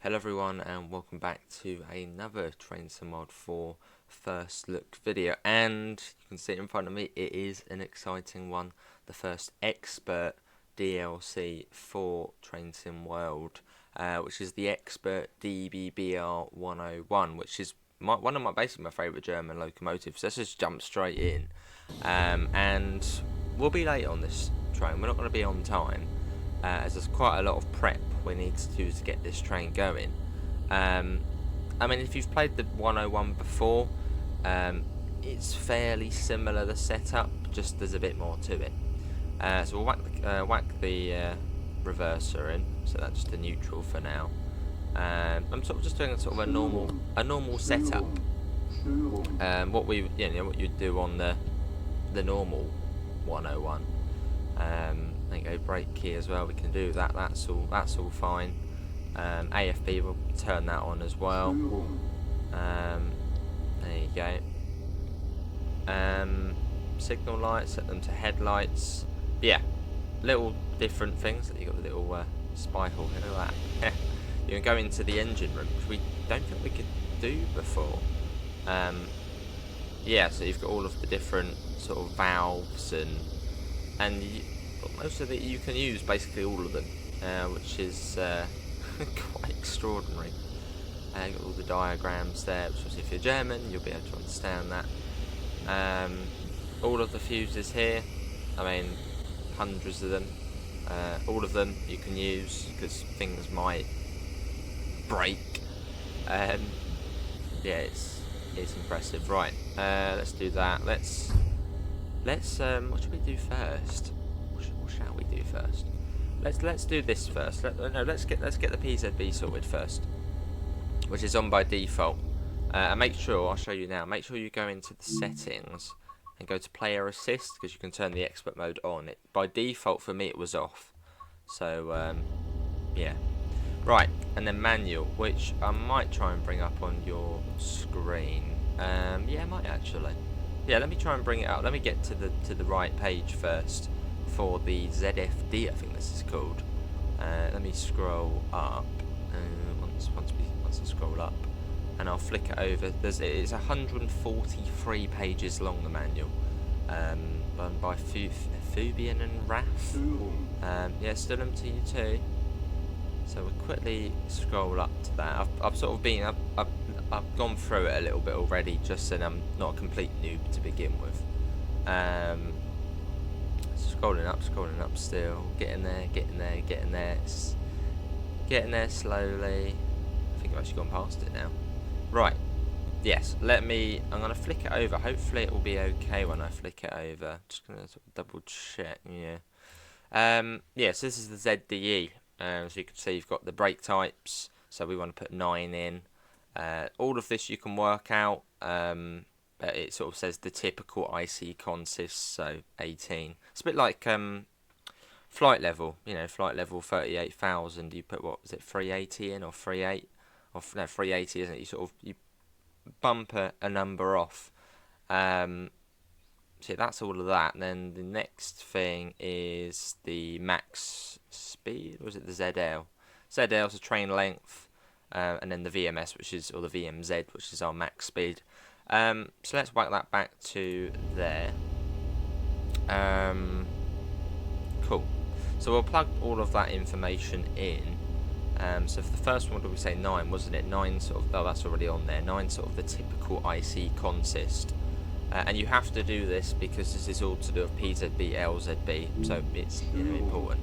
Hello everyone and welcome back to another Train Sim Mod 4 first look video, and you can see it in front of me, it is an exciting one, the first expert DLC for Train Sim World, which is the Expert DBBR 101, which is one of my basically my favourite German locomotives. Let's just jump straight in, and we'll be late on this train, we're not going to be on time. As there's quite a lot of prep we need to do to get this train going. I mean, if you've played the 101 before, it's fairly similar, the setup, just there's a bit more to it. So we'll whack the reverser in, so that's just the neutral for now. I'm sort of just doing a sort of a normal setup. What you'd do on the normal 101. There you go, brake key as well, we can do that, that's all fine. AFB, will turn that on as well. There you go. Signal lights, set them to headlights. Yeah, little different things. You got the little spy hole, look at that. You can go into the engine room, which we don't think we could do before. Yeah, so you've got all of the different sort of valves and most of it you can use, basically all of them, which is quite extraordinary. Got all the diagrams there, which if you're German you'll be able to understand that. All of the fuses here, I mean hundreds of them, all of them you can use because things might break. Yeah, it's impressive. Right, let's do that. Let's what should we do first? What shall we do first? Let's do this first. Let's get the PZB sorted first, which is on by default. And make sure, I'll show you now. Make sure you go into the settings and go to player assist, because you can turn the expert mode on. It by default for me it was off. So yeah. Right, and then manual, which I might try and bring up on your screen. Yeah, I might actually. Yeah, let me try and bring it up. Let me get to the right page first for the ZFD, I think this is called. Let me scroll up. Once I scroll up, and I'll flick it over. It's 143 pages long, the manual. Done by Fubian and Raf. Yeah, still them to you too. So we'll quickly scroll up to that. I've gone through it a little bit already, just so I'm not a complete noob to begin with. Scrolling up still, getting there slowly. I think I've actually gone past it now. Right, yes, I'm going to flick it over. Hopefully it will be okay when I flick it over. Just going to sort of double check, yeah. Yeah, so this is the ZDE. So you can see you've got the brake types, so we want to put 9 in. All of this you can work out, but it sort of says the typical IC consists, so 18. It's a bit like flight level, flight level 38,000, you put, what was it, 380 in, or 38? Or, no, 380, isn't it? You bump a number off. So that's all of that. And then the next thing is the max speed, or was it the ZL? ZL is the train length, and then the VMS, or the VMZ, which is our max speed. So let's whack that back to there. Cool. So we'll plug all of that information in. So for the first one, what did we say? 9, wasn't it? 9 sort of, oh, that's already on there. 9 sort of the typical IC consist. And you have to do this because this is all to do with PZB, LZB, so it's important.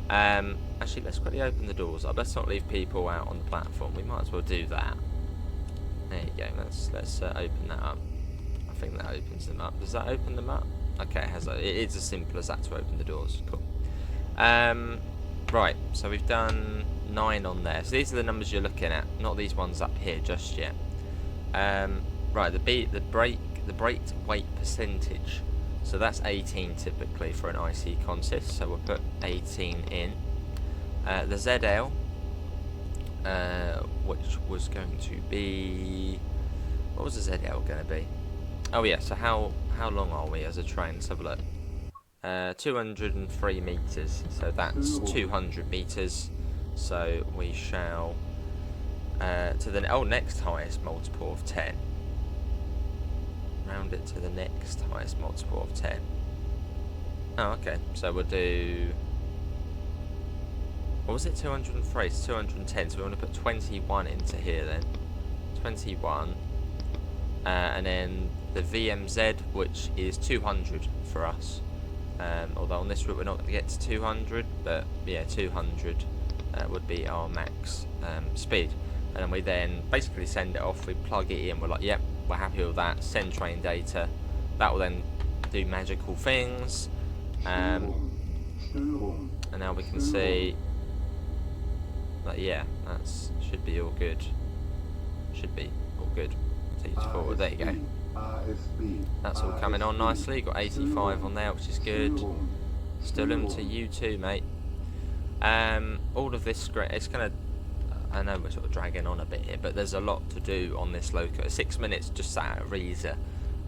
Actually, let's quickly open the doors up. Let's not leave people out on the platform. We might as well do that. There you go. Let's open that up. I think that opens them up. Does that open them up? Okay, it is as simple as that to open the doors. Cool. Right. So we've done 9 on there. So these are the numbers you're looking at, not these ones up here just yet. Right. The brake weight percentage. So that's 18 typically for an IC consist. So we'll put 18 in. The ZL, which was going to be, what was the ZL going to be? Oh yeah, so how long are we as a train? Let's have a look. 203 meters, so that's 200 meters. So we shall to the next highest multiple of 10. Round it to the next highest multiple of 10. Oh, okay. So we'll do... What was it? 203. It's 210. So we want to put 21 into here then. 21. And then the VMZ, which is 200 for us. Although on this route we're not going to get to 200, but yeah, 200 would be our max speed. And then we then basically send it off, we plug it in, we're like, yep, we're happy with that, send train data. That will then do magical things. And now we can see that, yeah, that should be all good. Should be all good. Forward. There you go. That's all coming on nicely. Got 85 on there, which is good. Still into you too, mate. All of this script, it's gonna... I know we're sort of dragging on a bit here, but there's a lot to do on this loco. 6 minutes just sat at Reza,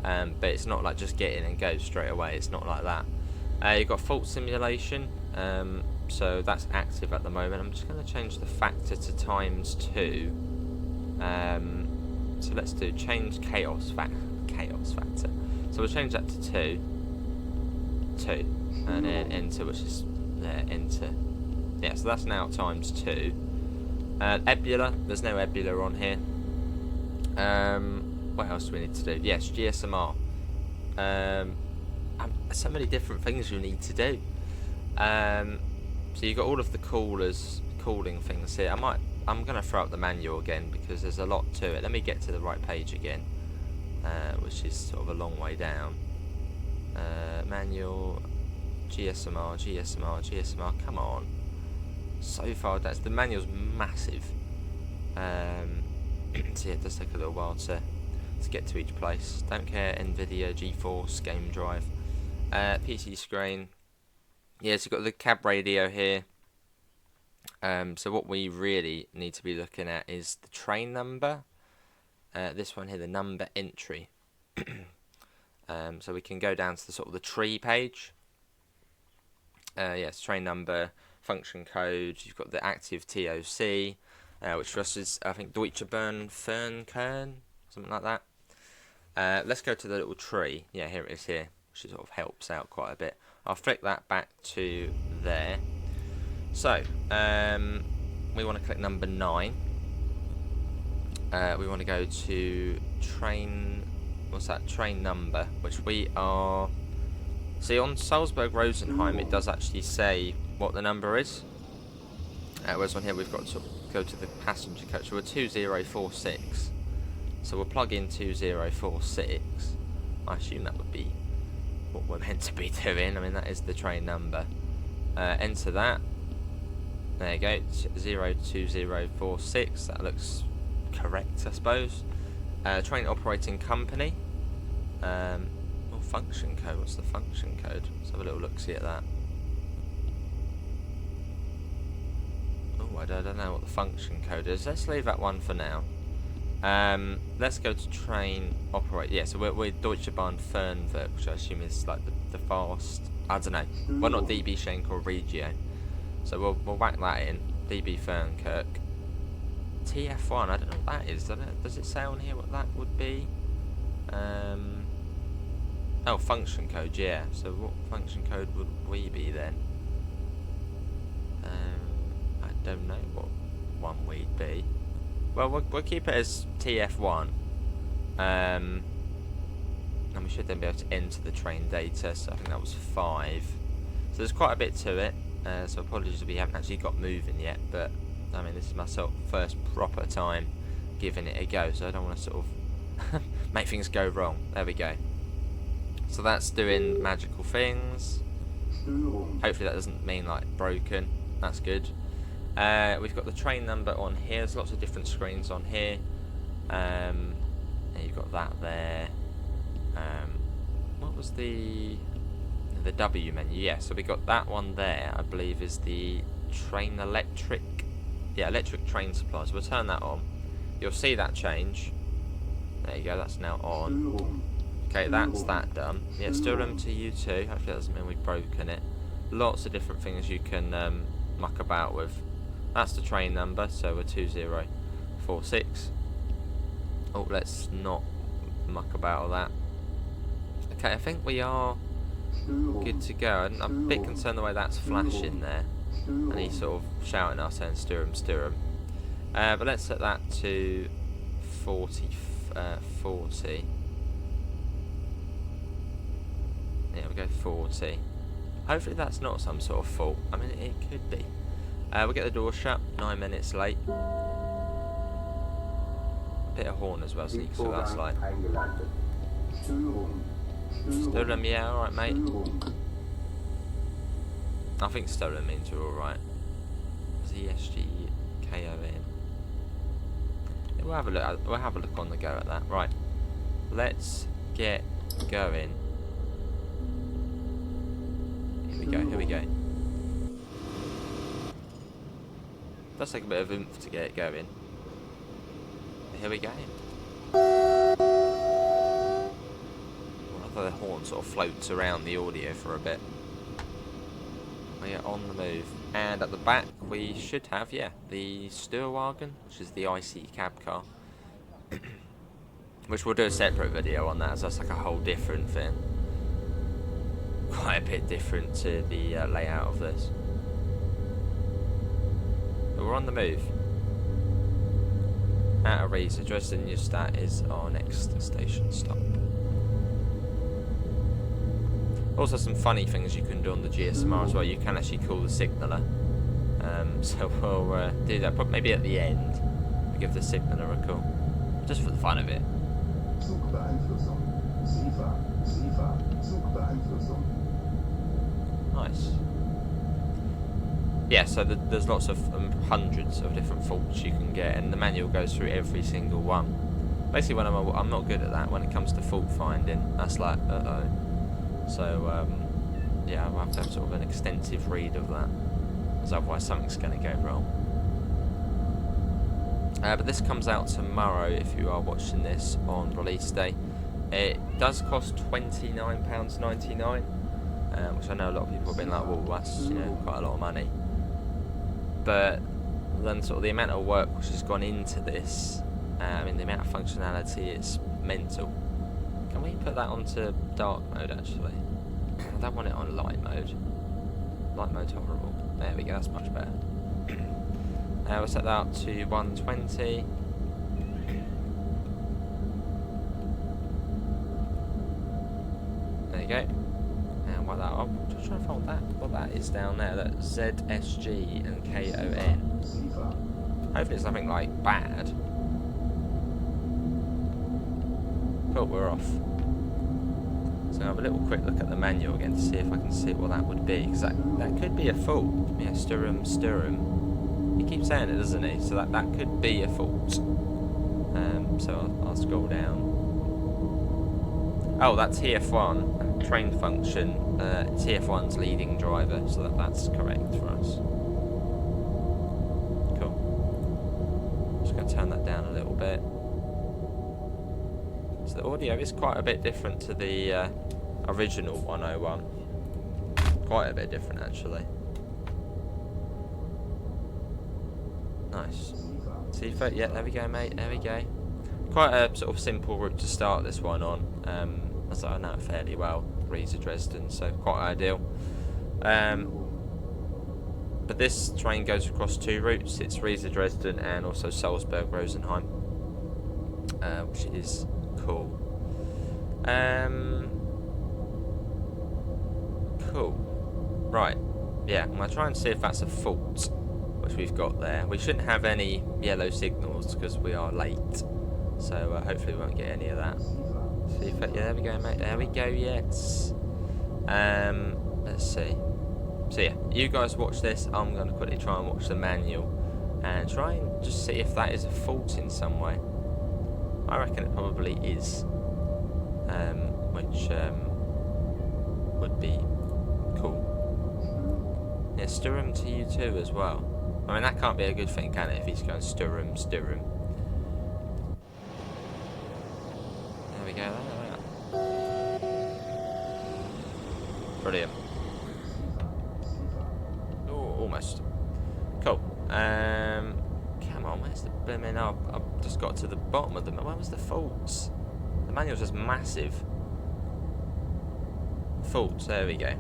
but it's not like just get in and go straight away. It's not like that. You've got fault simulation, so that's active at the moment. I'm just going to change the factor to ×2. So let's do change chaos factor. So we'll change that to 2, and then enter, which is there, enter. Yeah, so that's now ×2. Ebula, there's no Ebula on here. What else do we need to do? Yes, GSMR. So many different things you need to do. So you've got all of the cooling things here. I'm going to throw up the manual again because there's a lot to it. Let me get to the right page again, which is sort of a long way down. Manual, GSMR, come on. So far, the manual's massive. So yeah, it does take a little while to get to each place. Don't care, NVIDIA, GeForce, Game Drive. PC screen. Yeah, so you've got the cab radio here. So what we really need to be looking at is the train number. This one here, the number entry. So we can go down to the sort of the tree page. Yes, train number, function code. You've got the active TOC, which for us is, I think, Deutsche Bahn Fernkern, something like that. Let's go to the little tree. Yeah, here it is here, which sort of helps out quite a bit. I'll flick that back to there. So, we want to click number 9. We want to go to train, what's that, train number, which we are, see on Salzburg-Rosenheim it does actually say what the number is, whereas on here we've got to go to the passenger coach, so we're 2046, so we'll plug in 2046, I assume that would be what we're meant to be doing. I mean, that is the train number. Enter that. There you go, 02046, that looks correct, I suppose. Train operating company. Oh, function code, what's the function code? Let's have a little look-see at that. Oh, I don't know what the function code is. Let's leave that one for now. Let's go to train operate. Yeah, so we're Deutsche Bahn Fernwerk, which I assume is like the fast, I don't know. We're not DB Schenk or Regio. So we'll whack that in. DB Fernkirk. TF1, I don't know what that is. Does it say on here what that would be? Oh, function code, yeah. So what function code would we be then? I don't know what one we'd be. Well, we'll keep it as TF1. And we should then be able to enter the train data. So I think that was 5. So there's quite a bit to it. So apologies if we haven't actually got moving yet, but I mean, this is my sort of first proper time giving it a go, so I don't want to sort of make things go wrong. There we go. So that's doing magical things. Hopefully that doesn't mean like broken. That's good. We've got the train number on here. There's lots of different screens on here. And you've got that there. What was the W menu? Yeah, so we got that one there. I believe is the train electric. Yeah, electric train supplies. We'll turn that on. You'll see that change. There you go. That's now on. Okay, that's that done. Yeah, still room to you too. Hopefully that doesn't mean we've broken it. Lots of different things you can muck about with. That's the train number, so we're 4.6. Oh, let's not muck about all that. Okay, I think we are good to go. I'm a bit concerned the way that's flashing there. And he's sort of shouting us saying steer him, steer him. But let's set that to 40. Yeah, we go 40. Hopefully that's not some sort of fault. I mean, it could be. We'll get the door shut, 9 minutes late. Bit of horn as well, so you can see what that's like. Stolen, yeah, alright, mate. I think stolen means we're alright. TSG KON. Yeah, we'll have a look. We'll have a look on the go at that. Right, let's get going. Here we go. Here we go. Does take a bit of oomph to get it going. Here we go. The horn sort of floats around the audio for a bit. We are on the move, and at the back we should have, yeah, the Steuerwagen, which is the IC cab car, which we'll do a separate video on that, as that's like a whole different thing. Quite a bit different to the layout of this. But we're on the move. At Riesa, Dresden Neustadt is our next station stop. Also, some funny things you can do on the GSMR as well. You can actually call the signaller. So we'll do that. Probably maybe at the end. We'll give the signaller a call, just for the fun of it. Nice. Yeah. So there's lots of hundreds of different faults you can get, and the manual goes through every single one. Basically, when I'm not good at that. When it comes to fault finding, that's like So, yeah, I'll have to have sort of an extensive read of that, because otherwise something's going to go wrong. But this comes out tomorrow if you are watching this on release day. It does cost £29.99, which I know a lot of people have been like, well, that's, you know, quite a lot of money. But then sort of the amount of work which has gone into this, I mean, the amount of functionality, it's mental. Can we put that onto dark mode, actually? I don't want it on light mode. Light mode's horrible. There we go, that's much better. We'll set that up to 120. There you go. And what that, I'm just trying to find what that is down there. That's ZSG and KON. Hopefully it's nothing like bad. Cool, we're off. So I'll have a little quick look at the manual again to see if I can see what that would be, because that could be a fault. Yeah, Sturm. He keeps saying it, doesn't he? So that could be a fault. So I'll scroll down. Oh, that's TF1 train function. TF1's leading driver, so that's correct for us. Cool. Just going to turn that down a little bit. So the audio is quite a bit different to the original 101. Quite a bit different, actually. Nice. Seafoot, yeah, there we go, mate, there we go. Quite a sort of simple route to start this one on, as I know it fairly well. Riesa Dresden, so quite ideal. But this train goes across two routes. It's Riesa Dresden and also Salzburg Rosenheim, which is cool. Cool. Right. Yeah, I'm going to try and see if that's a fault, which we've got there. We shouldn't have any yellow signals because we are late. So hopefully we won't get any of that. See if yeah, there we go, mate. There we go, yes. Let's see. So yeah, you guys watch this. I'm going to quickly try and watch the manual and try and just see if that is a fault in some way. I reckon it probably is, which would be cool. Yeah, Sturm to you too as well. I mean, that can't be a good thing, can it, if he's going Sturm. There we go, there. Brilliant. Oh, almost. Cool. Come on, where's the Blimmin' I've just got to the bottom of them. Where was the faults? The manual's just massive. Faults, there we go.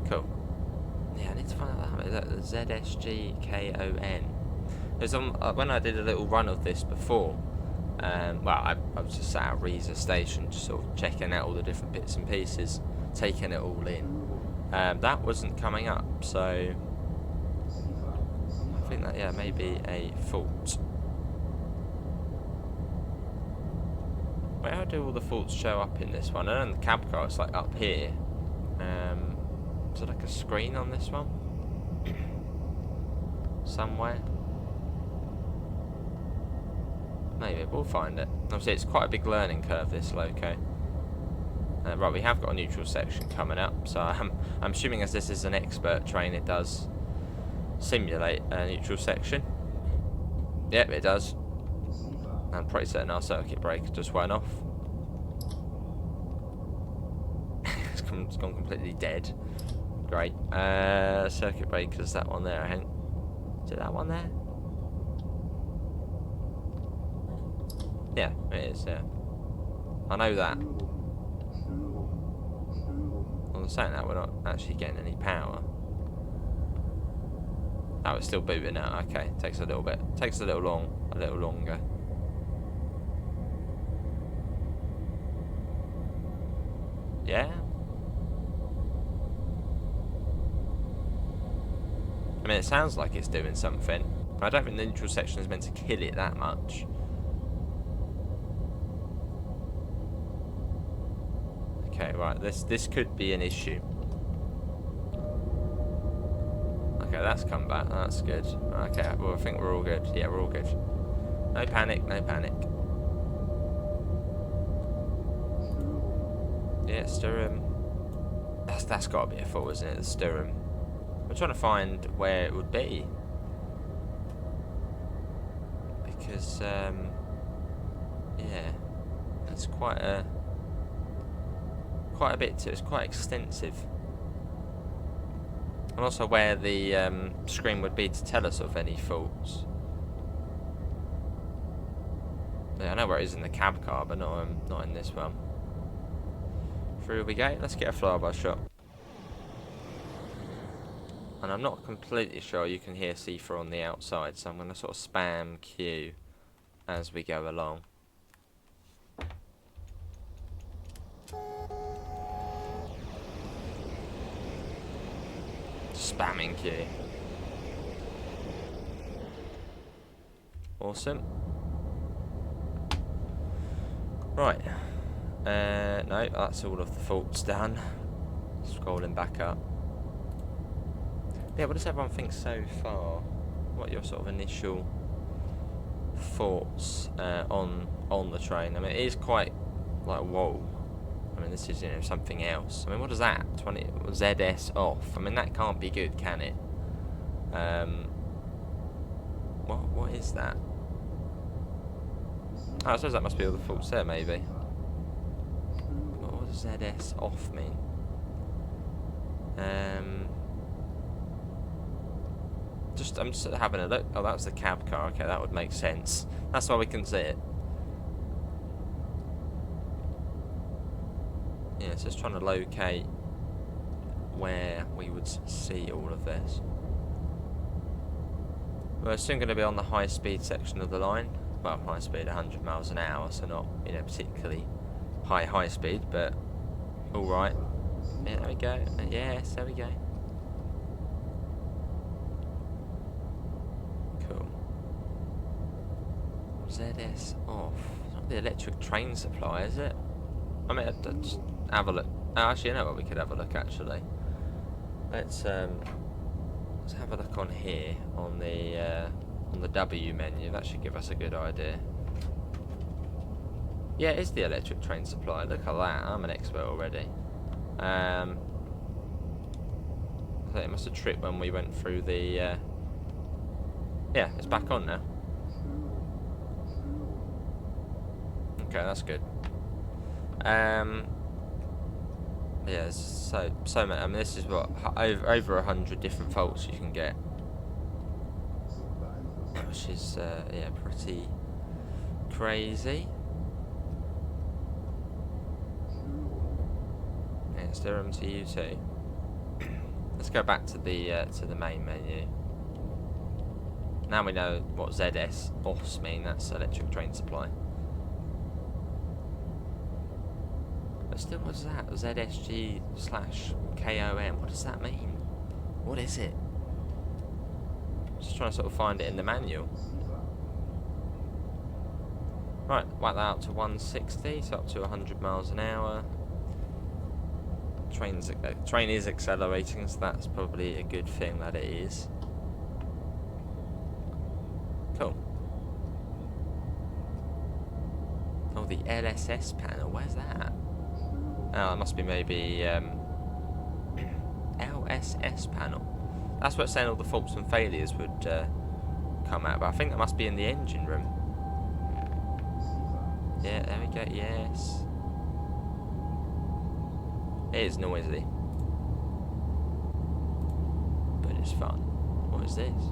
Cool. Yeah, I need to find out that. Look, ZSGKON. There's when I did a little run of this before, well, I was just at a Reza station, just sort of checking out all the different bits and pieces, taking it all in. That wasn't coming up, so I think that, yeah, may be a fault. Where do all the faults show up in this one? I know in the cab car it's like up here. Is there like a screen on this one? Somewhere? Maybe, we'll find it. Obviously it's quite a big learning curve, this loco. Right, we have got a neutral section coming up, so I'm assuming as this is an expert train, it does simulate a neutral section. Yep, it does. I'm pretty certain our circuit breaker just went off. It's gone completely dead. Great. Circuit breaker's that one there, I think. Is it that one there? Yeah, it is, yeah. I know that. I'm saying that we're not actually getting any power. Oh, it's still booting now. Okay, takes a little bit. Takes a little longer. Yeah. I mean, it sounds like it's doing something. I don't think the neutral section is meant to kill it that much. Okay, right. This could be an issue. Okay, that's come back. That's good. Okay, well, I think we're all good. Yeah, we're all good. No panic, no panic. Yeah, Sturm. That's got to be a fault, isn't it? The Sturm. I'm trying to find where it would be. Because, yeah, it's quite a bit to it. It's quite extensive. And also where the screen would be to tell us of any faults. Yeah, I know where it is in the cab car, but not in this one. Through we go. Let's get a flyby shot. And I'm not completely sure you can hear C4 on the outside, so I'm going to sort of spam Q as we go along. Spamming Q. Awesome. Right. No, that's all of the faults done. Scrolling back up. Yeah, what does everyone think so far? What are your sort of initial thoughts on the train? I mean, it is quite like, whoa. I mean, this is, you know, something else. I mean, what is that? 20 ZS off. I mean, that can't be good, can it? What is that? Oh, I suppose that must be all the faults there, maybe. What does ZS off mean? I'm just having a look. Oh, that was the cab car. Okay, that would make sense. That's why we can see it. Yeah, it's just trying to locate where we would see all of this. We're soon going to be on the high-speed section of the line. Well, high speed, 100 miles an hour, so not, you know, particularly high speed, but all right. Yeah, there we go. Yes, there we go. Cool. ZS off. It's not the electric train supply, is it? I mean, just have a look. Oh, actually, you know what? We could have a look. Actually, let's have a look on here on the W menu. That should give us a good idea. Yeah, it's the electric train supply. Look at that. I'm an expert already. I think it must have tripped when we went through the. Yeah, it's back on now. Okay, that's good. Yeah, so many. I mean, this is what over 100 different faults you can get. which is yeah, pretty crazy. Yeah, steer them to you too. Let's go back to the main menu. Now we know what ZS OS mean. That's electric train supply. But still, what's that? ZSG/KOM. What does that mean? What is it? Just trying to sort of find it in the manual. Right, whack that out to 160, so up to 100 miles an hour. Train is accelerating, so that's probably a good thing that it is. Cool. Oh, the LSS panel, where's that? Oh, it must be maybe LSS panel. That's what's saying all the faults and failures would come out, but I think that must be in the engine room. Yeah, there we go, yes. It is noisy, but it's fun. What is this?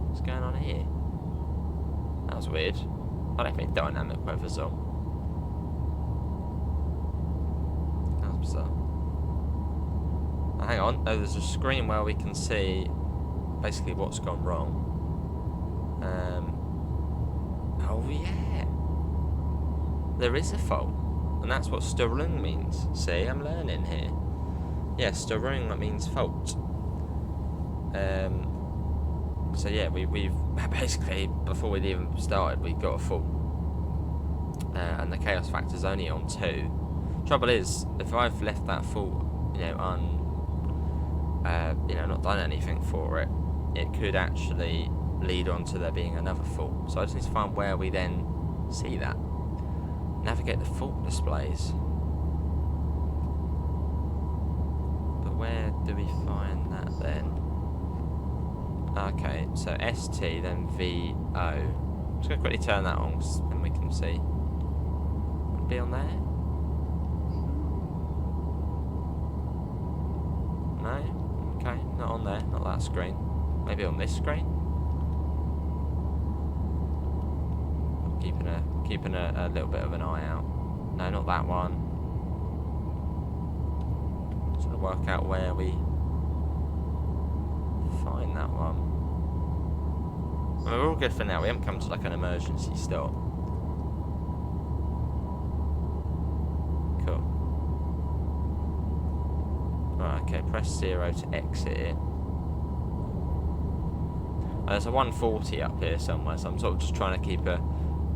What's going on here? That was weird. I don't think dynamic weather's on. That was bizarre. Oh, hang on. Oh, there's a screen where we can see basically what's gone wrong. Oh yeah. There is a fault. And that's what Störung means. See, I'm learning here. Yeah, Störung, that means fault. So yeah, we've basically, before we'd even started, we got a fault. And the chaos factor's only on 2. Trouble is, if I've left that fault, not done anything for it, it could actually lead on to there being another fault. So I just need to find where we then see that. Navigate the fault displays. But where do we find that then? Okay, so ST, then VO. I'm just going to quickly turn that on, cause then we can see. Would it be on there? No? Okay, not on there, not that screen. Maybe on this screen? Keeping a little bit of an eye out. No, not that one. Just to work out where we find that one. I mean, we're all good for now. We haven't come to like an emergency stop. Cool. Right, okay, press 0 to exit it. There's a 140 up here somewhere, so I'm sort of just trying to keep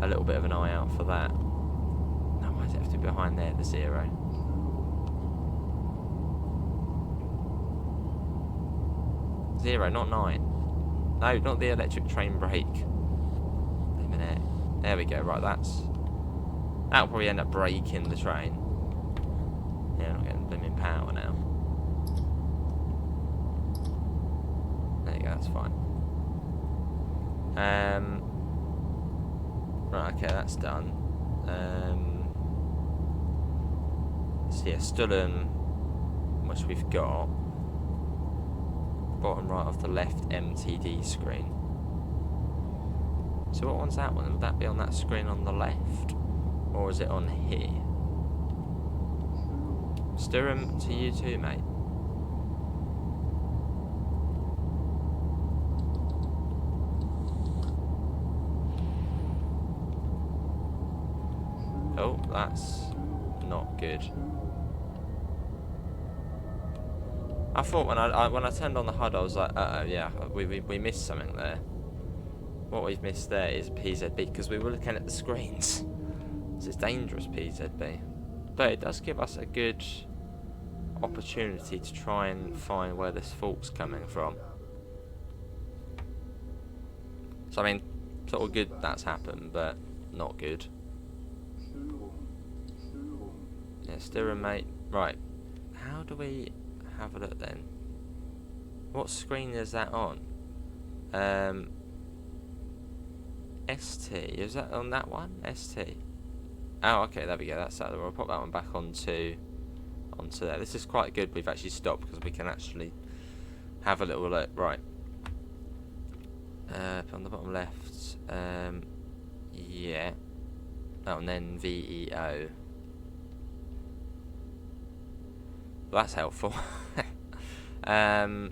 a little bit of an eye out for that. No, why does it have to be behind there, the 0? Zero, not 9. No, not the electric train brake. Wait a minute. There we go, right, that'll probably end up braking the train. Yeah, not getting blooming power now. There you go, that's fine. Right, okay, that's done. So yeah, Stulham, which we've got. Bottom right of the left MTD screen. So what one's that one? Would that be on that screen on the left? Or is it on here? Stulham to you too, mate. Oh, that's not good. I thought when I turned on the HUD, I was like, yeah, we missed something there. What we've missed there is PZB, because we were looking at the screens. So it's dangerous, PZB. But it does give us a good opportunity to try and find where this fault's coming from. So I mean, sort of good that's happened, but not good. Yeah, steer him, mate. Right. How do we have a look then? What screen is that on? ST. Is that on that one? ST. Oh, okay, there we go. That's that. We'll pop that one back onto there. This is quite good. We've actually stopped because we can actually have a little look. Right. On the bottom left. Yeah. Oh, and then VEO. Well, that's helpful. So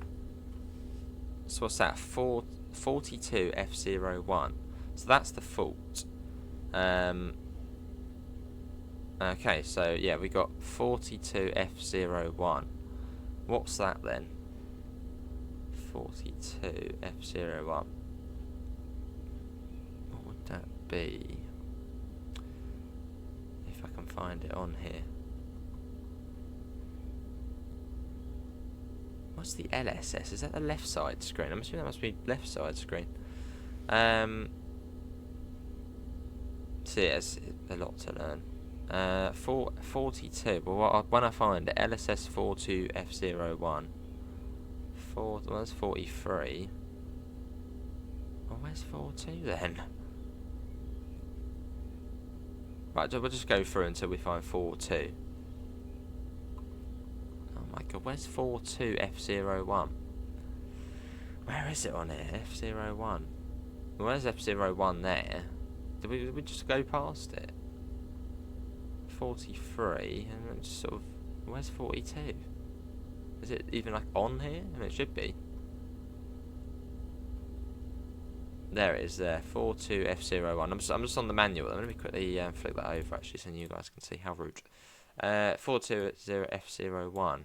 what's that? 42 F01. So that's the fault. Okay, so yeah, we got 42 F01. What's that then? 42 F01. What would that be? If I can find it on here. What's the LSS? Is that the left side screen? I'm assuming that must be left side screen. So yeah, it's a lot to learn. 42. Well, when I find it, LSS 42 F01. Well, that's 43. Well, where's 42 then? Right, we'll just go through until we find 42. Oh my god, where's 42 F01? Where is it on here? F01. Well, where's F01 there? Did we just go past it? 43, and then just sort of... Where's 42? Is it even like on here? I mean, it should be. There it is there, 42 F01. I'm just on the manual. Let me quickly flick that over actually so you guys can see how rude. 42 F01.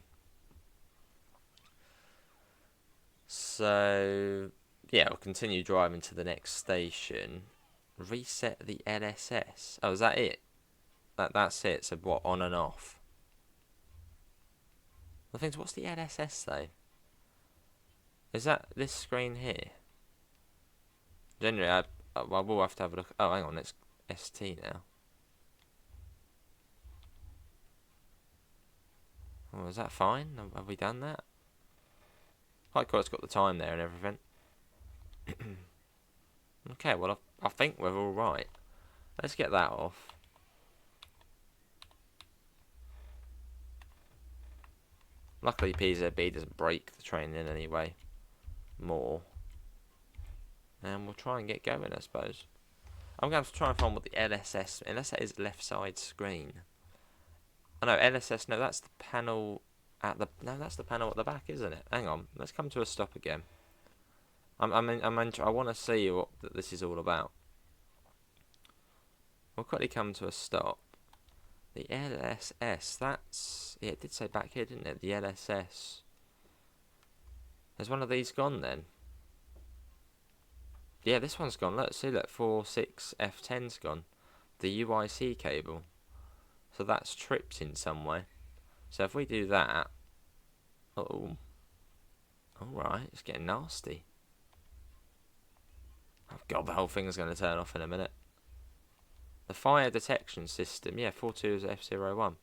So, yeah, we'll continue driving to the next station. Reset the LSS. Oh, is that it? That's it. So what, on and off? The thing is, what's the LSS though? Is that this screen here? Generally, I will have to have a look. Oh, hang on, it's ST now. Oh, is that fine? Have we done that? Quite cool, it's got the time there and everything. Okay, well, I think we're all right. Let's get that off. Luckily, PZB doesn't break the train in any way more. And we'll try and get going, I suppose. I'm going to have to try and find what the LSS... Unless that is left side screen. Oh no, LSS... No, that's the panel at the... No, that's the panel at the back, isn't it? Hang on. Let's come to a stop again. I want to see what this is all about. We'll quickly come to a stop. The LSS, that's... Yeah, it did say back here, didn't it? The LSS. Has one of these gone then? Yeah, this one's gone. Look, see, look, 46 F10's gone. The UIC cable. So that's tripped in some way. So if we do that... Oh. Alright, it's getting nasty. Oh god, the whole thing's going to turn off in a minute. The fire detection system, yeah, 42 is F01.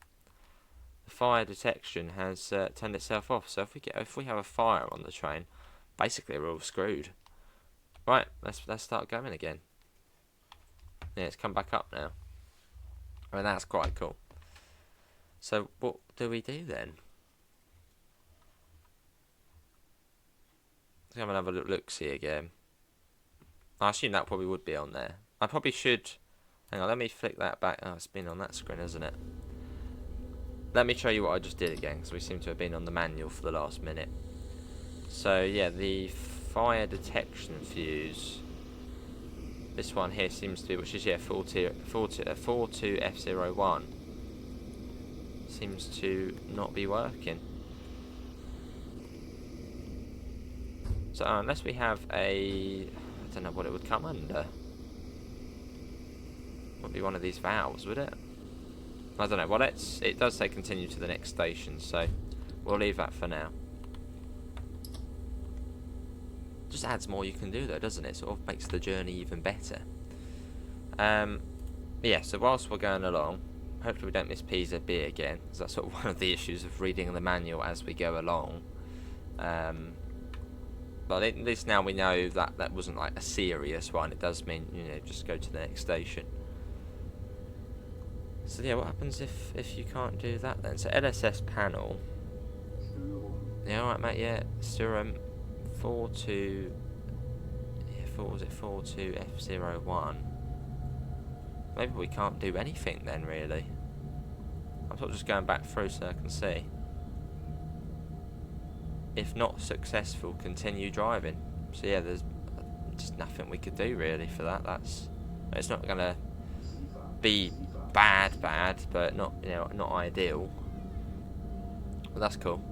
The fire detection has turned itself off. So if we have a fire on the train, basically we're all screwed. Right, let's start going again. Yeah, it's come back up now. I mean, that's quite cool. So what do we do then? Let's have another look-see again. I assume that probably would be on there. I probably should... Hang on, let me flick that back. Oh, it's been on that screen, hasn't it? Let me show you what I just did again, because we seem to have been on the manual for the last minute. So, yeah, the fire detection fuse. This one here seems to be, which is, yeah, 42 F01. Seems to not be working. So, unless we have a... I don't know what it would come under. Would be one of these valves, would it? I don't know. Well, it does say continue to the next station, so we'll leave that for now. Just adds more you can do though, doesn't it? Sort of makes the journey even better. Yeah, so whilst we're going along, hopefully we don't miss PZB again, because that's sort of one of the issues of reading the manual as we go along. But at least now we know that that wasn't like a serious one. It does mean, you know, just go to the next station. So yeah, what happens if you can't do that then? So LSS panel. Yeah, alright mate, yeah. Serum 42... Yeah, was it 42F01? Maybe we can't do anything then, really. I'm sort of just going back through so I can see. If not successful, continue driving. So yeah, there's just nothing we could do really for that. It's not gonna be bad, but not, you know, not ideal. But that's cool.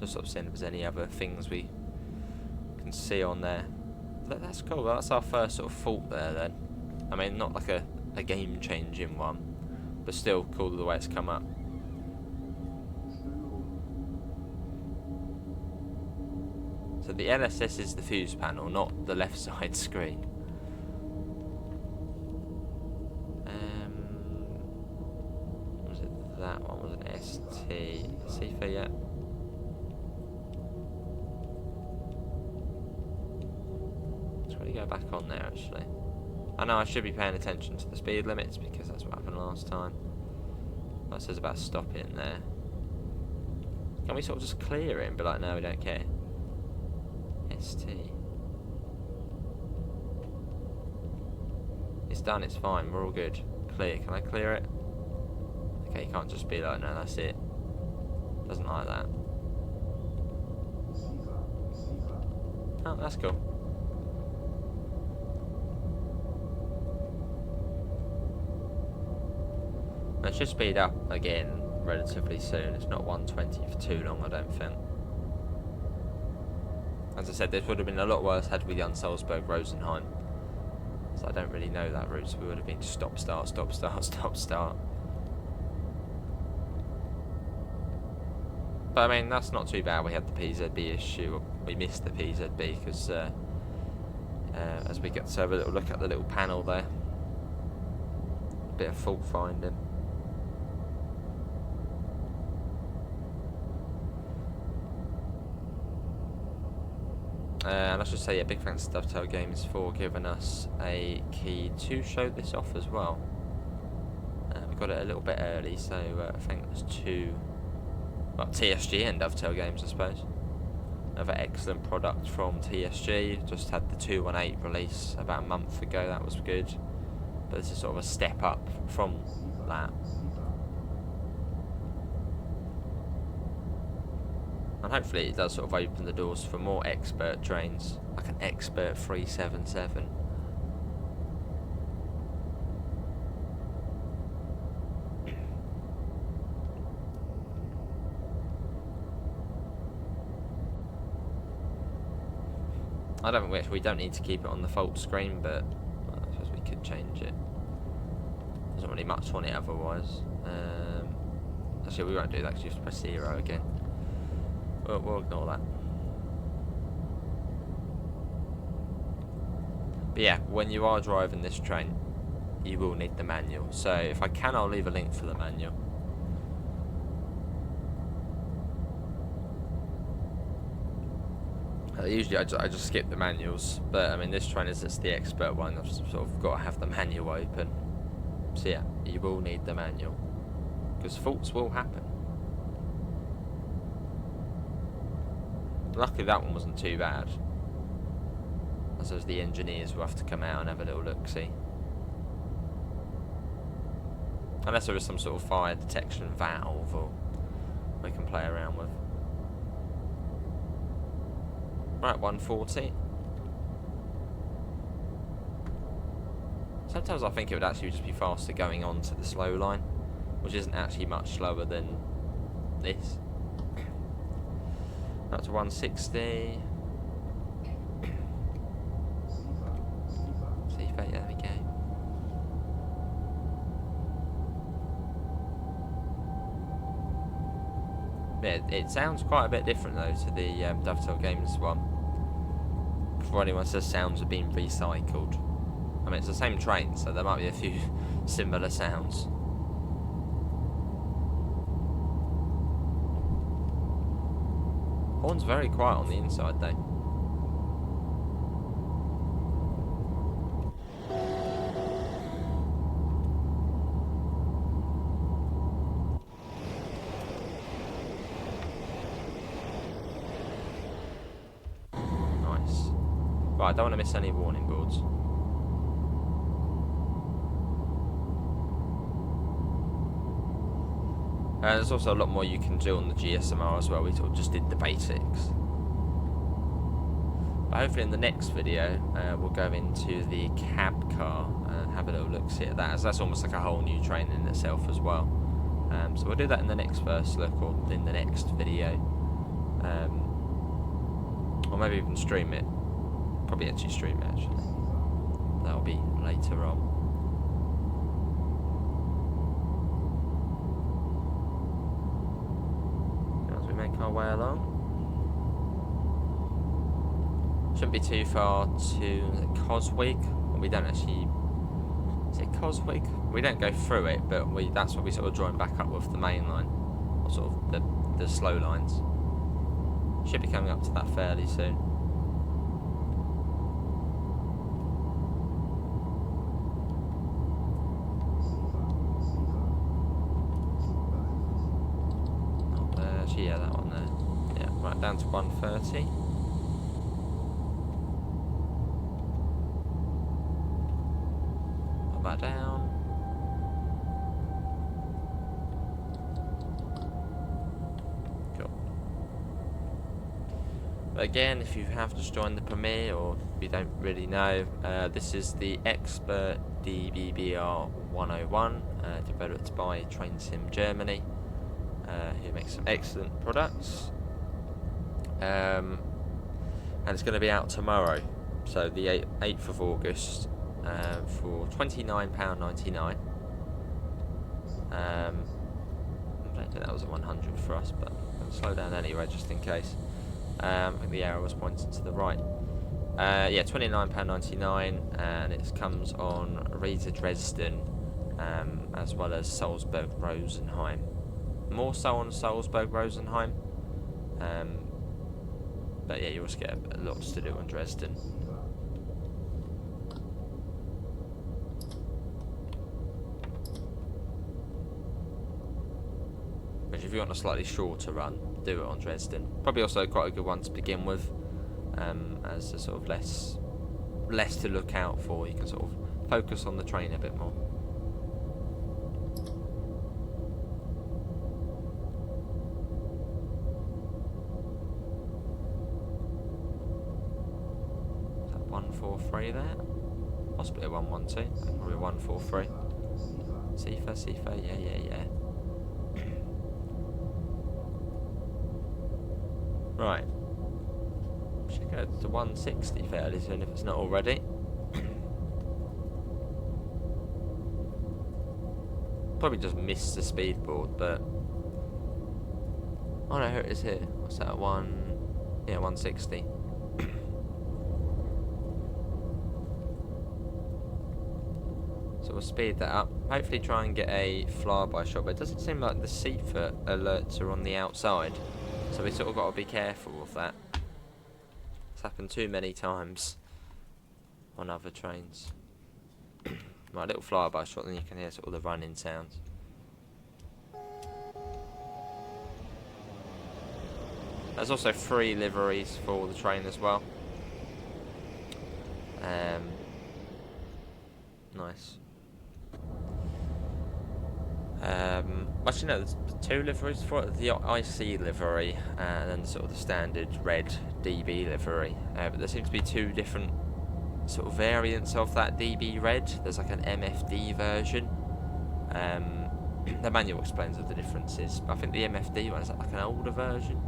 Just sort of seeing if there's any other things we can see on there. That's cool. That's our first sort of fault there then. I mean, not like a game-changing one, but still cool the way it's come up. So the LSS is the fuse panel, not the left side screen. Was it that one? Was it ST? CFA yet? Let's really go back on there actually. I know I should be paying attention to the speed limits because that's what happened last time. That says about stopping there. Can we sort of just clear it and be like, no, we don't care? ST. It's done, it's fine, we're all good. Clear, can I clear it? Okay, you can't just be like, no, that's it. Doesn't like that. Oh, that's cool. It should speed up again relatively soon. It's not 120 for too long, I don't think. As I said, this would have been a lot worse had we done Salzburg-Rosenheim. So I don't really know that route, so we would have been stop, start, stop, start, stop, start. But I mean, that's not too bad. We had the PZB issue. We missed the PZB because as we get to have a little look at the little panel there, a bit of fault finding. And I should say a big thanks to Dovetail Games for giving us a key to show this off as well. We got it a little bit early, so thanks to TSG and Dovetail Games, I suppose. Another excellent product from TSG. Just had the 218 release about a month ago, that was good. But this is sort of a step up from that. And hopefully it does sort of open the doors for more expert trains, like an expert 377. I don't wish we don't need to keep it on the fault screen, but I suppose we could change it. There's not really much on it otherwise. Actually, we won't do that because you have to press 0 again. We'll ignore that. But yeah, when you are driving this train, you will need the manual. So if I can, I'll leave a link for the manual. Usually I just skip the manuals, but I mean this train is it's the expert one. I've sort of got to have the manual open. So yeah, you will need the manual because faults will happen. Luckily that one wasn't too bad. I suppose the engineers will have to come out and have a little look-see. Unless there is some sort of fire detection valve or we can play around with. Right, 140. Sometimes I think it would actually just be faster going on to the slow line, which isn't actually much slower than this. Up to 160. Yeah, there we go. Yeah, it sounds quite a bit different though to the Dovetail Games one. Before anyone says sounds are being recycled. I mean, it's the same train, so there might be a few similar sounds. Horn's very quiet on the inside though. Nice. Right, I don't want to miss any warning boards. There's also a lot more you can do on the GSMR as well. We sort of just did the basics. But hopefully in the next video, we'll go into the cab car and have a little look-see at that, as that's almost like a whole new train in itself as well. So we'll do that in the next first look, or in the next video. Or maybe even stream it. Probably actually stream it, actually. That'll be later on. As we make our way along. Shouldn't be too far to Coswig. We don't actually... Is it Coswig? We don't go through it, but that's what we sort of join back up with the main line. Or sort of the slow lines. Should be coming up to that fairly soon. Actually, yeah, that one there. Yeah, right down to 130. Put that down. Cool. But again, if you have just joined the Premiere or you don't really know, this is the Expert DBBR 101, developed by Train Sim Germany. Who makes some excellent products, and it's going to be out tomorrow, so the 8th of August, for £29.99. I don't think that was a 100 for us, but I'll slow down anyway just in case. I think the arrow was pointed to the right. Yeah, £29.99, and it comes on Riesa Dresden, as well as Salzburg Rosenheim. More so on Salzburg Rosenheim, but yeah, you also get a lot to do on Dresden. Which, if you want a slightly shorter run, do it on Dresden. Probably also quite a good one to begin with, as a sort of less to look out for. You can sort of focus on the train a bit more. Is that 143 there? Possibly a 112. Probably a 143. Sifa, yeah. Right. Should go to 160 fairly soon if it's not already. Probably just missed the speed board, but oh no, here it is here. What's that? 160. So we'll speed that up. Hopefully try and get a flyby shot, but it doesn't seem like the Sifa alerts are on the outside. So we sort of got to be careful of that. It's happened too many times on other trains. Right, a little flyby shot, then you can hear sort of the running sounds. There's also 3 liveries for the train as well. Nice. Actually no, there's 2 liveries for it. The IC livery and then sort of the standard red DB livery. But there seems to be 2 different sort of variants of that DB red. There's like an MFD version. The manual explains what the difference is, but I think the MFD one is like an older version.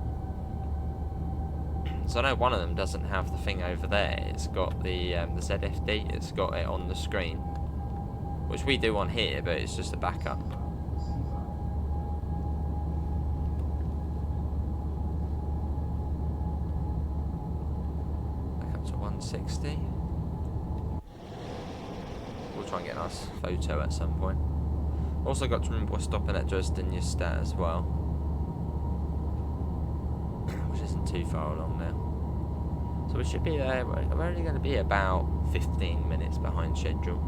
So I know one of them doesn't have the thing over there. It's got the ZFD. It's got it on the screen, which we do on here, but it's just a backup. Back up to 160. We'll try and get a nice photo at some point. Also got to remember we're stopping at Dresden Neustadt as well, which isn't too far along now. So we should be there. We're only going to be about 15 minutes behind schedule.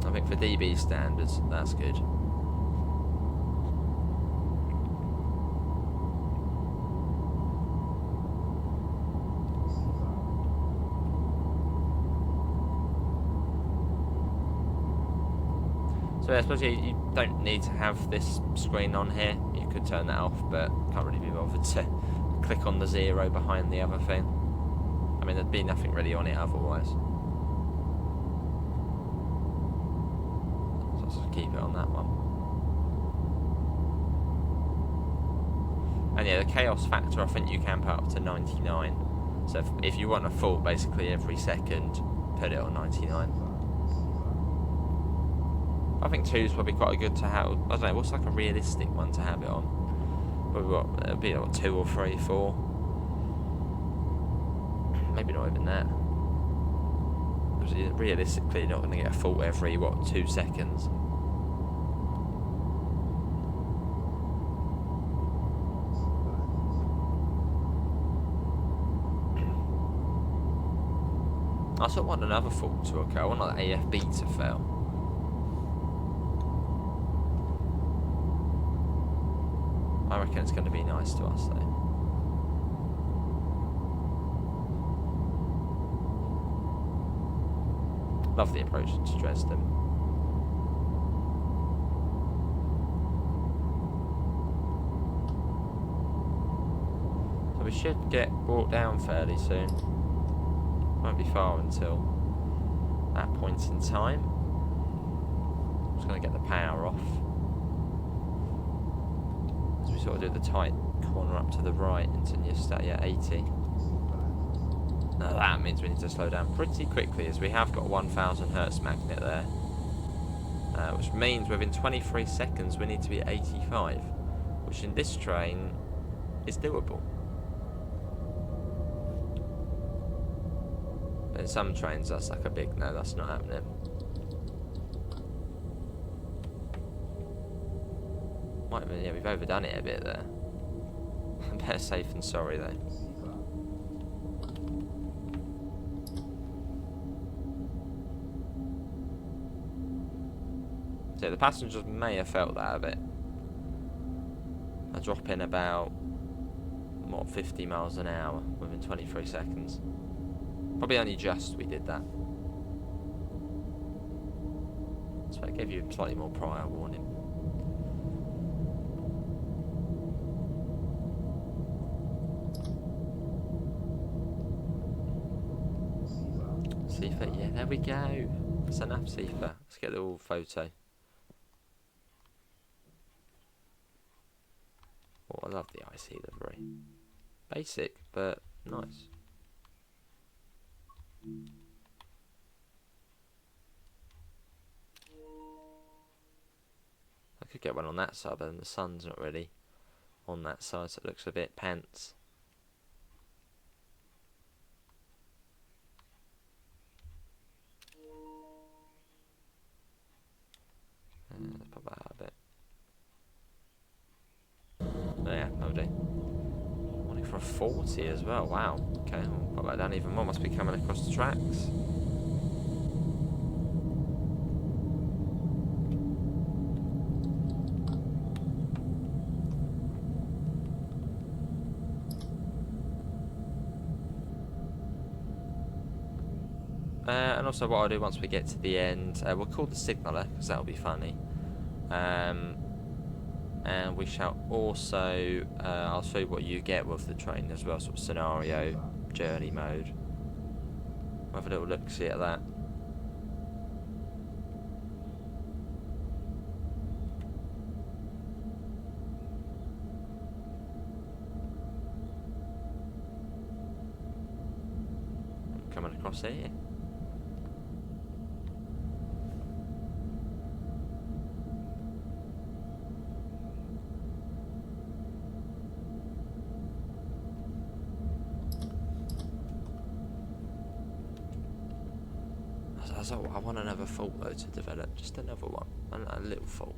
I think for DB standards, that's good. So yeah, I suppose you don't need to have this screen on here. You could turn that off, but can't really be bothered to click on the 0 behind the other thing. I mean, there'd be nothing really on it otherwise. So let's just keep it on that one. And yeah, the chaos factor, I think you can put up to 99. So if you want a fault basically every second, put it on 99. I think 2 is probably quite good to have. I don't know, what's like a realistic one to have it on? Probably what, it'll be like 2 or 3, 4. Maybe not even that. Realistically, you're not going to get a fault every, what, 2 seconds. I sort of want another fault to occur. I want like AFB to fail. I reckon it's going to be nice to us though. Love the approach to Dresden. So we should get brought down fairly soon. Won't be far until that point in time. I'm just going to get the power off. As we sort of do the tight corner up to the right into new stat, yeah, 80. Now that means we need to slow down pretty quickly, as we have got a 1000 Hertz magnet there. Which means within 23 seconds we need to be at 85, which in this train is doable. But in some trains that's like a big no, that's not happening. Might have been, yeah, we've overdone it a bit there. Better safe than sorry though. So the passengers may have felt that a bit. A drop in about, what, 50 miles an hour within 23 seconds. Probably only just we did that. So I gave you slightly more prior warning. Sifa, yeah, there we go. That's enough, Sifa. Let's get the little photo. Oh, I love the IC livery. Basic, but nice. I could get one on that side, but then the sun's not really on that side, so it looks a bit pants. Let's pop that out a bit. Yeah, that'll do. Wanting for a 40 as well, wow. Okay, we'll pop that down even more. Must be coming across the tracks. And also what I'll do once we get to the end, we'll call the signaller, because that'll be funny. And we shall also, I'll show you what you get with the train as well, sort of scenario, journey mode. We'll have a little look-see at that. Coming across here. So I want another fault though to develop, just another one, a little fault.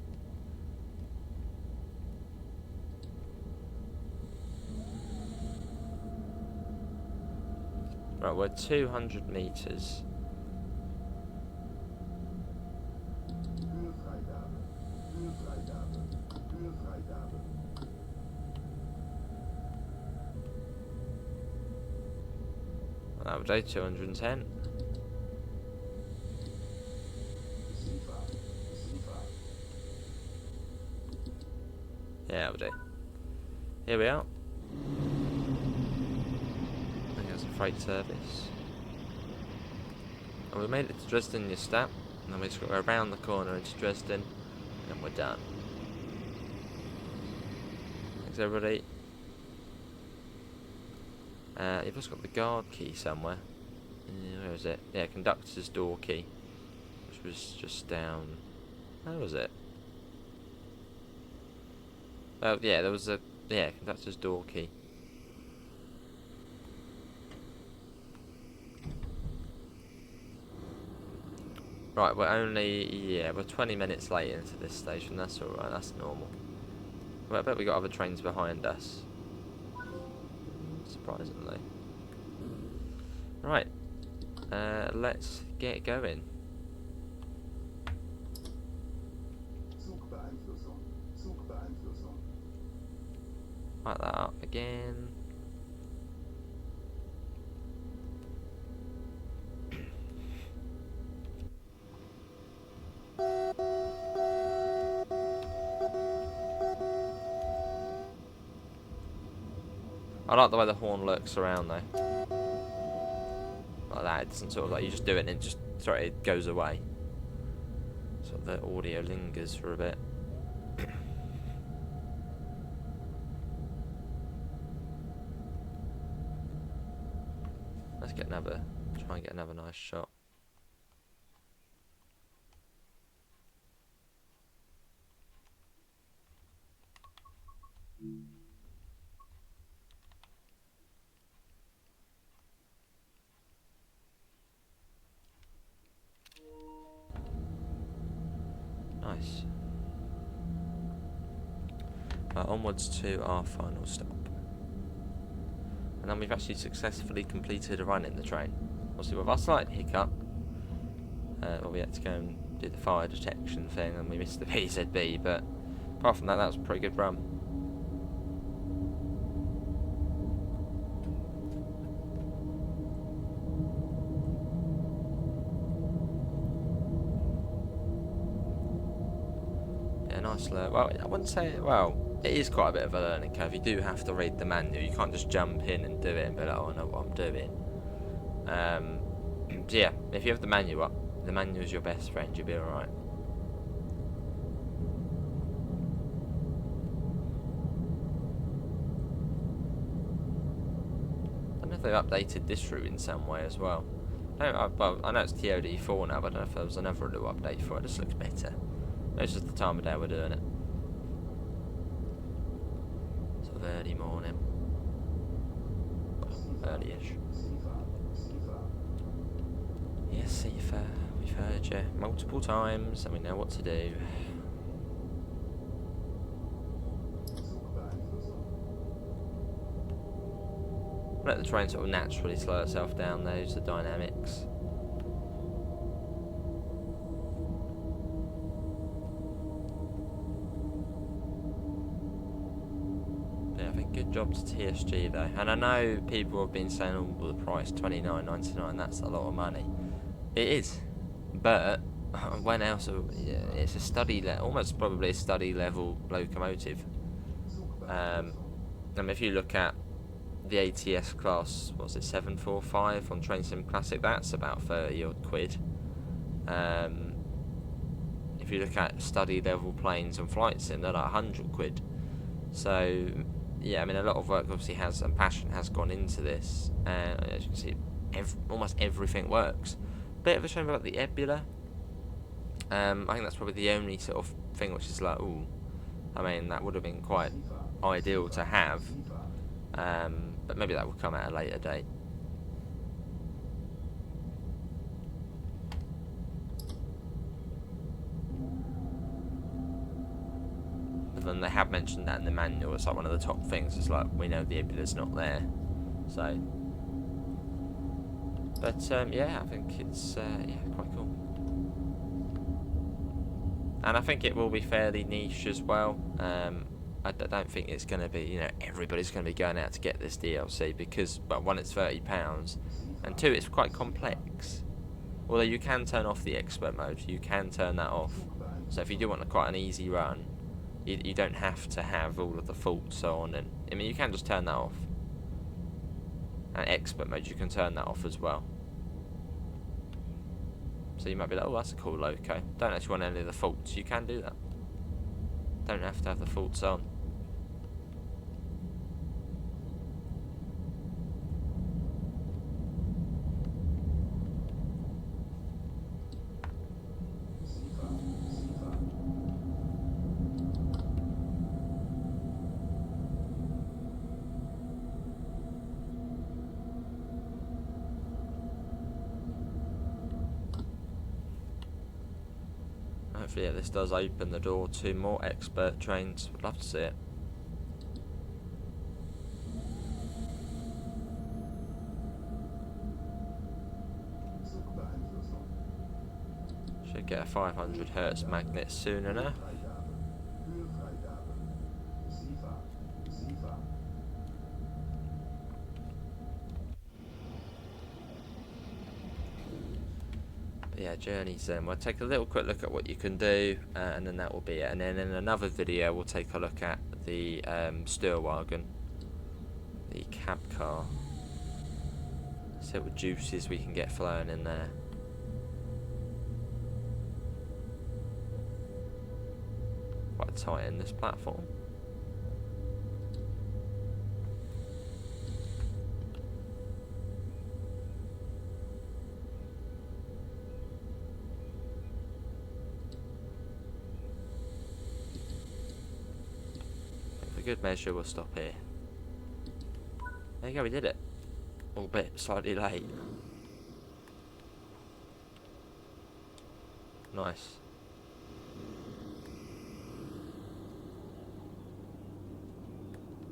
Right, we're 200 meters. That would do 210. Yeah, we'll do. Here we are. I think that's a freight service. And we made it to Dresden, and then we just got to go around the corner into Dresden, and we're done. Thanks, everybody. You've just got the guard key somewhere. Where is it? Yeah, conductor's door key, which was just down. Where was it? Oh yeah, there was a conductor's door key. Right, we're 20 minutes late into this station. That's all right. That's normal. Well, I bet we got other trains behind us. Surprisingly. Right. Let's get going. Light that up again. I like the way the horn lurks around though. Like that, it doesn't sort of like you just do it and it just it goes away. So the audio lingers for a bit. Let's try and get another nice shot. Nice. Onwards to our final stop. And then we've actually successfully completed a run in the train. Obviously with our slight hiccup, well, we had to go and do the fire detection thing and we missed the PZB, but apart from that, that was a pretty good run. Yeah, nice learn. Well, I wouldn't say, well, it is quite a bit of a learning curve. You do have to read the manual. You can't just jump in and do it and be like, oh, I know what I'm doing. So yeah, if you have the manual up, the manual is your best friend, you'll be alright. I don't know if they've updated this route in some way as well. Well, I know it's TOD4 now, but I don't know if there was another little update for it. It just looks better. It's just the time of day we're doing it. Sort of early morning. Early-ish. Yes, Safer. We've heard you multiple times and we know what to do. Let the train sort of naturally slow itself down, those are the dynamics. Yeah, I think good job to TSG though. And I know people have been saying, oh, well, the price, $29.99, that's a lot of money. It is, but when else? Yeah, it's a almost probably a study level locomotive. And if you look at the ATS class, what's it, 745 on Train Sim Classic? That's about 30 odd quid. If you look at study level planes on Flight Sim, they're like 100 quid. So yeah, I mean, a lot of work obviously and passion has gone into this, and as you can see, almost everything works. Bit of a shame about the Ebula. I think that's probably the only sort of thing which is like, ooh, I mean, that would have been quite ideal to have, but maybe that will come at a later date. But then they have mentioned that in the manual. It's like one of the top things. It's like, we know the Ebula's not there, so. But yeah, I think it's quite cool. And I think it will be fairly niche as well. I don't think it's going to be, everybody's going to be going out to get this DLC because, well, one, it's £30, and two, it's quite complex. Although you can turn off the expert mode, you can turn that off. So if you do want quite an easy run, You don't have to have all of the faults on, and I mean you can just turn that off. And expert mode, you can turn that off as well. So you might be like, oh, that's a cool loco. Don't actually want any of the faults. You can do that. Don't have to have the faults on. Hopefully, yeah, this does open the door to more expert trains. Would love to see it. Should get a 500 Hertz magnet soon enough. But yeah, journeys then. We'll take a little quick look at what you can do, and then that will be it. And then in another video, we'll take a look at the Sturwagen, the cab car. See what juices we can get flowing in there. Quite tight in this platform. For good measure, we'll stop here. There you go, we did it. Albeit slightly late. Nice.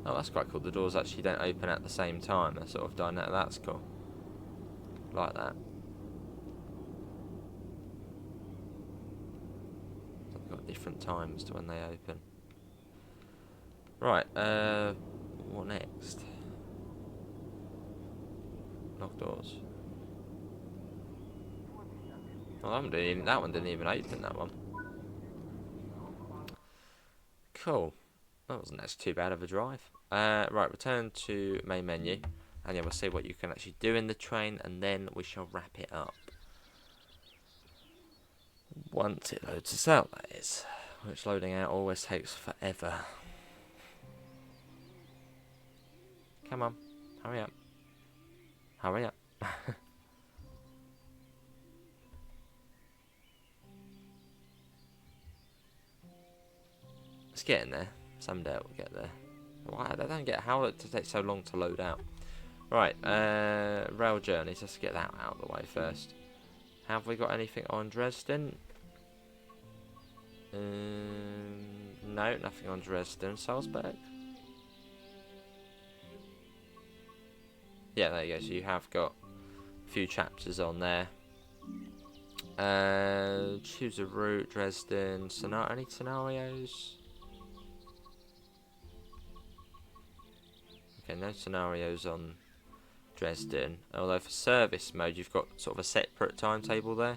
Oh, that's quite cool. The doors actually don't open at the same time. They're sort of done that. That's cool. Like that. They've got different times to when they open. Right, what next? Lock doors. Oh, that one didn't even open, that one. Cool. That wasn't actually too bad of a drive. Right, return to main menu. And yeah, we'll see what you can actually do in the train, and then we shall wrap it up. Once it loads us out, that is. Which loading out always takes forever. Come on, hurry up. Hurry up. It's getting there. Someday it will get there. Why? I don't get how it takes so long to load out. Right, rail journeys. Let's get that out of the way first. Have we got anything on Dresden? No, nothing on Dresden. Salzburg? Yeah, there you go. So you have got a few chapters on there. Choose a route, Dresden. Any scenarios? Okay, no scenarios on Dresden. Although for service mode, you've got sort of a separate timetable there.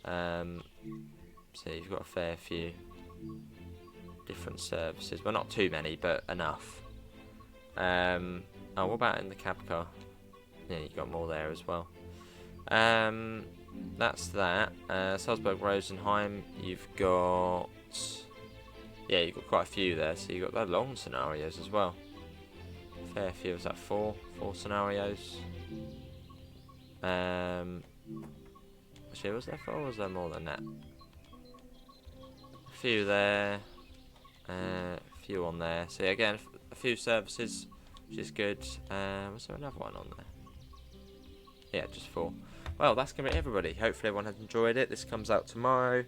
So you've got a fair few different services. Well, not too many, but enough. Oh, what about in the cab car? Yeah, you've got more there as well. That's that. Salzburg, Rosenheim, you've got... Yeah, you've got quite a few there. So you've got the long scenarios as well. Fair few. Was that four scenarios? Actually, was there 4 or was there more than that? A few there. A few on there. So yeah, again, a few services, which is good. Was there another one on there? Yeah, just 4. Well, that's going to be everybody. Hopefully everyone has enjoyed it. This comes out tomorrow.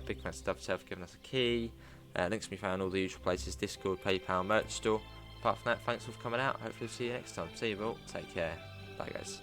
Big thanks to Dovetail for giving us a key. Links can be found in all the usual places: Discord, PayPal, merch store. Apart from that, thanks for coming out. Hopefully we'll see you next time. See you all. Take care. Bye guys.